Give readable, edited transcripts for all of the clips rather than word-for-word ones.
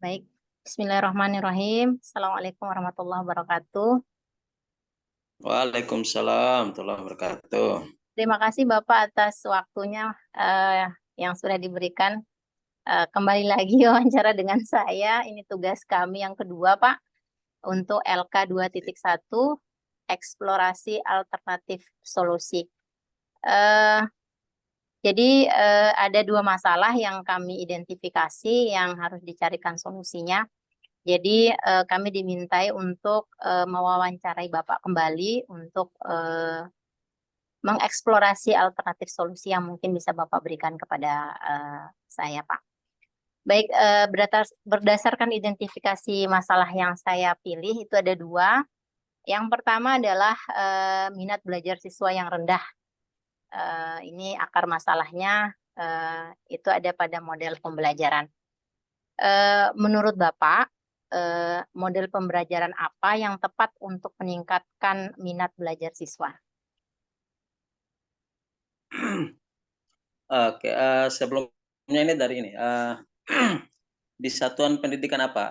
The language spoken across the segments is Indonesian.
Baik, Bismillahirrahmanirrahim. Assalamualaikum warahmatullahi wabarakatuh. Waalaikumsalam warahmatullahi wabarakatuh. Terima kasih Bapak atas waktunya yang sudah diberikan. Kembali lagi wawancara dengan saya. Ini tugas kami yang kedua, Pak, untuk LK 2.1, eksplorasi alternatif solusi. Eh, jadi ada dua masalah yang kami identifikasi yang harus dicarikan solusinya. Jadi kami dimintai untuk mewawancarai Bapak kembali untuk mengeksplorasi alternatif solusi yang mungkin bisa Bapak berikan kepada saya, Pak. Baik, berdasarkan identifikasi masalah yang saya pilih itu ada dua. Yang pertama adalah minat belajar siswa yang rendah. Ini akar masalahnya itu ada pada model pembelajaran. Menurut Bapak, model pembelajaran apa yang tepat untuk meningkatkan minat belajar siswa? Oke, sebelumnya ini dari ini, di satuan pendidikan apa?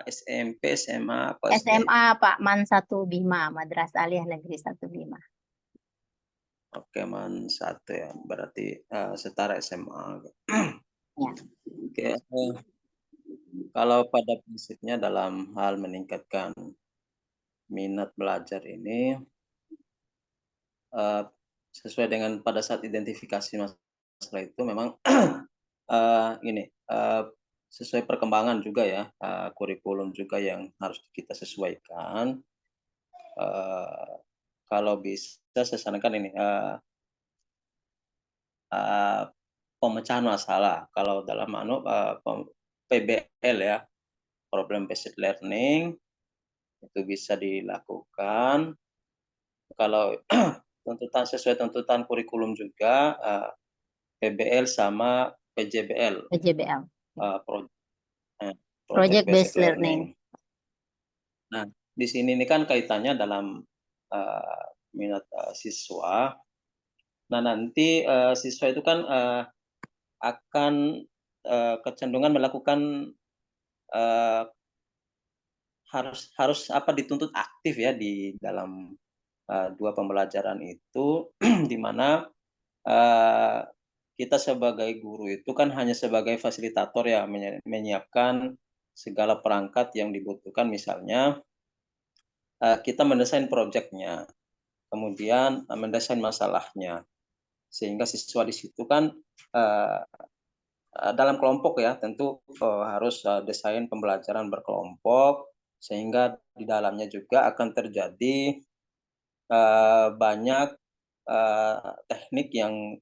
SMP, SMA, apa SD? SMA Pak Man 1 Bima, Madrasah Aliyah Negeri 1 Bima. Oke, man satu ya, berarti setara SMA. Ya. Oke, kalau pada prinsipnya dalam hal meningkatkan minat belajar ini, eh, sesuai dengan pada saat identifikasi masalah itu memang ini sesuai perkembangan juga ya, kurikulum juga yang harus kita sesuaikan. Uh, Kalau bisa saya sarankan ini pemecahan masalah. Kalau dalam PBL ya, problem based learning itu bisa dilakukan. Kalau tuntutan sesuai tuntutan kurikulum juga PBL sama PJBL, PJBL. pro, project Project based Based Learning. learning. Nah, di sini ini kan kaitannya dalam minat siswa. Nah, nanti siswa itu kan akan kecenderungan melakukan uh, harus apa dituntut aktif ya di dalam dua pembelajaran itu, di mana uh, kita sebagai guru itu kan hanya sebagai fasilitator ya, menyiapkan segala perangkat yang dibutuhkan, misalnya kita mendesain proyeknya, kemudian mendesain masalahnya, sehingga siswa di situ kan uh, dalam kelompok ya, tentu harus desain pembelajaran berkelompok, sehingga di dalamnya juga akan terjadi banyak teknik yang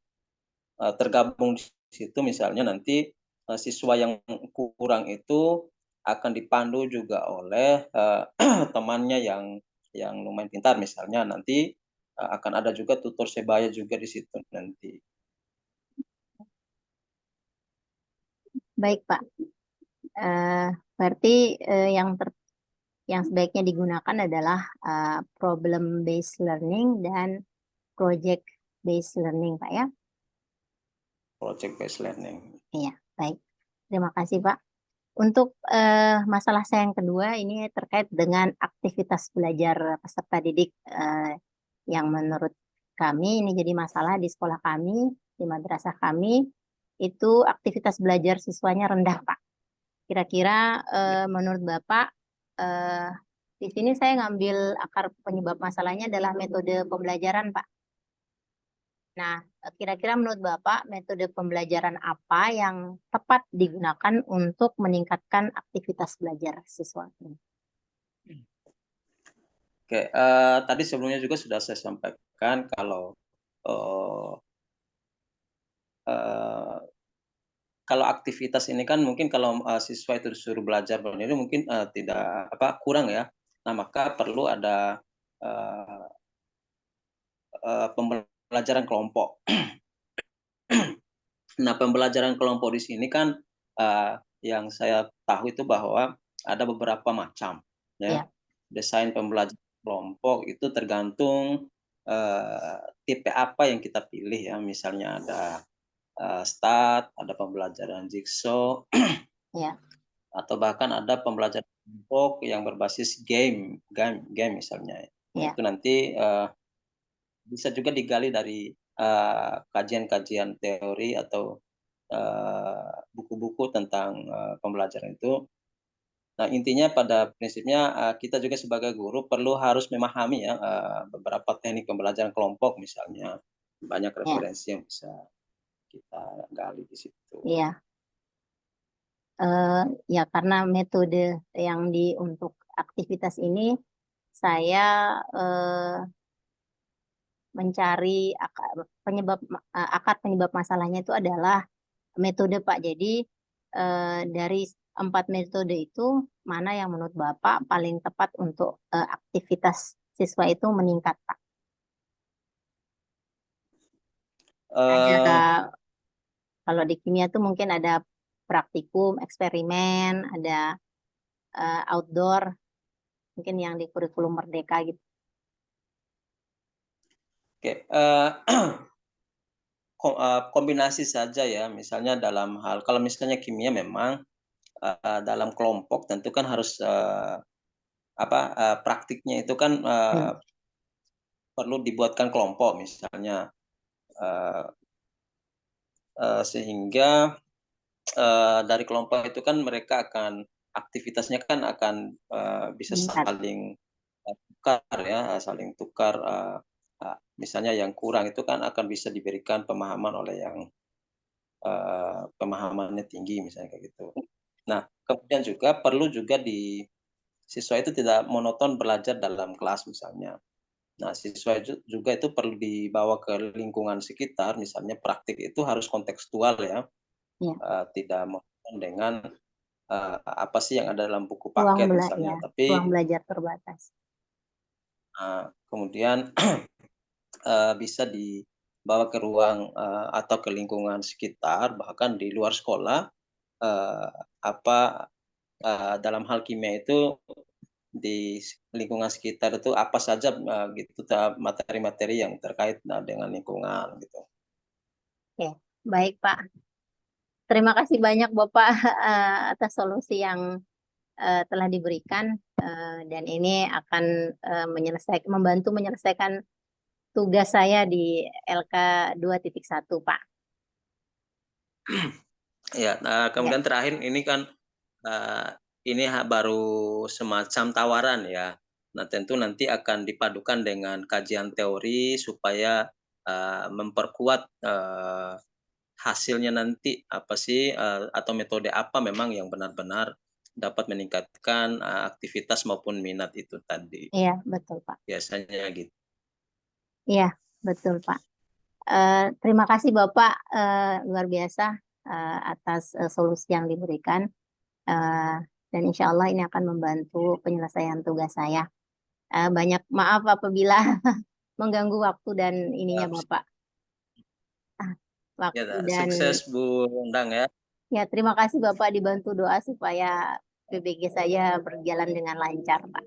tergabung di situ. Misalnya nanti siswa yang kurang itu akan dipandu juga oleh temannya yang lumayan pintar, misalnya nanti akan ada juga tutor sebaya juga di situ nanti. Baik, Pak. Berarti yang sebaiknya digunakan adalah problem based learning dan project based learning, Pak ya. Project based learning. Iya, baik. Terima kasih, Pak. Untuk masalah saya yang kedua ini terkait dengan aktivitas belajar peserta didik yang menurut kami ini jadi masalah di sekolah kami, di madrasah kami, itu aktivitas belajar siswanya rendah, Pak. Kira-kira menurut Bapak, eh, di sini saya ngambil akar penyebab masalahnya adalah metode pembelajaran, Pak. Nah, kira-kira menurut Bapak, metode pembelajaran apa yang tepat digunakan untuk meningkatkan aktivitas belajar siswa ini? Oke, tadi sebelumnya juga sudah saya sampaikan kalau uh, uh, kalau aktivitas ini kan mungkin kalau siswa itu disuruh belajar sendiri mungkin tidak apa kurang ya. Nah, maka perlu ada uh, pembelajaran kelompok. Nah, pembelajaran kelompok di sini kan yang saya tahu itu bahwa ada beberapa macam ya. Ya, Desain pembelajaran kelompok itu tergantung tipe apa yang kita pilih ya. Misalnya ada STAT, ada pembelajaran jigsaw, ya, atau bahkan ada pembelajaran kelompok yang berbasis game misalnya. Nah, Ya, itu nanti, bisa juga digali dari, kajian-kajian teori atau, buku-buku tentang, pembelajaran itu. Nah, intinya pada prinsipnya, kita juga sebagai guru perlu harus memahami ya, beberapa teknik pembelajaran kelompok misalnya. Banyak ya, referensi yang bisa kita gali di situ. iya. Eh, ya karena metode yang untuk aktivitas ini saya eh, mencari akar penyebab masalahnya itu adalah metode Pak. Jadi dari 4 metode itu mana yang menurut Bapak paling tepat untuk aktivitas siswa itu meningkat Pak? Eee, Ada kalau di kimia itu mungkin ada praktikum, eksperimen, ada outdoor, mungkin yang di kurikulum Merdeka gitu. oke, kombinasi saja ya, misalnya dalam hal kalau misalnya kimia memang, dalam kelompok tentu kan harus, praktiknya itu kan, Hmm, perlu dibuatkan kelompok misalnya, eee sehingga, dari kelompok itu kan mereka akan aktivitasnya kan akan, bisa meningkat. saling, tukar ya, saling tukar, misalnya yang kurang itu kan akan bisa diberikan pemahaman oleh yang, pemahamannya tinggi misalnya kayak gitu. Nah, kemudian juga perlu juga siswa itu tidak monoton belajar dalam kelas misalnya. Nah, siswa juga itu perlu dibawa ke lingkungan sekitar, misalnya praktik itu harus kontekstual ya, Ya, tidak monoton dengan, apa sih yang ada dalam buku ruang paket bela misalnya, ya, tapi, ruang belajar terbatas. kemudian, bisa dibawa ke ruang, atau ke lingkungan sekitar, bahkan di luar sekolah, eee, apa, dalam hal kimia itu di lingkungan sekitar itu apa saja, gitu materi-materi yang terkait, dengan lingkungan gitu. Oke, baik Pak. Terima kasih banyak Bapak atas solusi yang telah diberikan dan ini akan membantu menyelesaikan tugas saya di LK 2.1 Pak. Ya, Ya, kemudian terakhir ini kan, eee, ini baru semacam tawaran ya. Nah, tentu nanti akan dipadukan dengan kajian teori supaya, memperkuat, hasilnya nanti apa sih, atau metode apa memang yang benar-benar dapat meningkatkan, aktivitas maupun minat itu tadi, iya betul Pak. biasanya gitu. Iya betul Pak. Terima kasih Bapak luar biasa atas solusi yang diberikan eh, dan insya Allah ini akan membantu penyelesaian tugas saya. Banyak maaf apabila mengganggu waktu dan ininya Siap, Bapak. Ah, ya, waktu dan sukses Bu Endang ya. ya terima kasih Bapak dibantu doa supaya PBG saya berjalan dengan lancar Pak.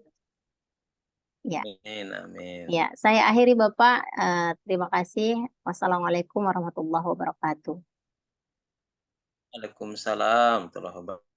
Ya, Amin amin. ya saya akhiri Bapak. Terima kasih. Wassalamualaikum warahmatullahi wabarakatuh. Waalaikumsalam warahmatullahi wabarakatuh.